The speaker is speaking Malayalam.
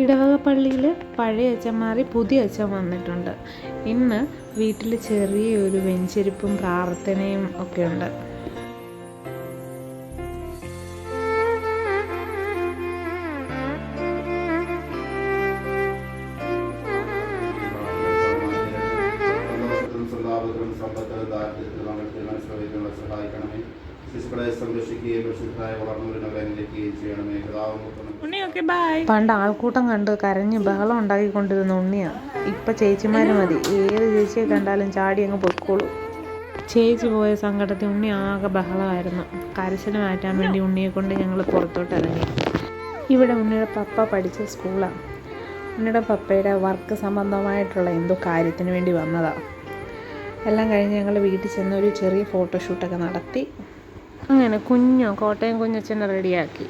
ഇടവക പള്ളിയിൽ പഴയ അച്ഛൻ മാറി പുതിയ അച്ഛൻ വന്നിട്ടുണ്ട്. ഇന്ന് വീട്ടിൽ ചെറിയൊരു വെഞ്ചരിപ്പും പ്രാർത്ഥനയും ഒക്കെ ഉണ്ട്. പണ്ട് ആൾക്കൂട്ടം കണ്ട് കരഞ്ഞ് ബഹളം ഉണ്ടാക്കിക്കൊണ്ടിരുന്ന ഉണ്ണിയാണ്. ഇപ്പം ചേച്ചിമാർ മതി, ഏത് ചേച്ചിയെ കണ്ടാലും ചാടി അങ്ങ് പൊയ്ക്കോളൂ. ചേച്ചി പോയ സങ്കടത്തിൽ ഉണ്ണി ആകെ ബഹളമായിരുന്നു. കരച്ചിൽ മാറ്റാൻ വേണ്ടി ഉണ്ണിയെ കൊണ്ട് ഞങ്ങൾ പുറത്തോട്ട് ഇറങ്ങി. ഇവിടെ ഉണ്ണിയുടെ പപ്പ പഠിച്ച സ്കൂളാണ്. ഉണ്ണിയുടെ പപ്പയുടെ വർക്ക് സംബന്ധമായിട്ടുള്ള എന്തോ കാര്യത്തിന് വേണ്ടി വന്നതാണ്. എല്ലാം കഴിഞ്ഞ് ഞങ്ങൾ വീട്ടിൽ ചെന്ന് ഒരു ചെറിയ ഫോട്ടോഷൂട്ടൊക്കെ നടത്തി. അങ്ങനെ കോട്ടയം കുഞ്ഞച്ഛനെ റെഡിയാക്കി.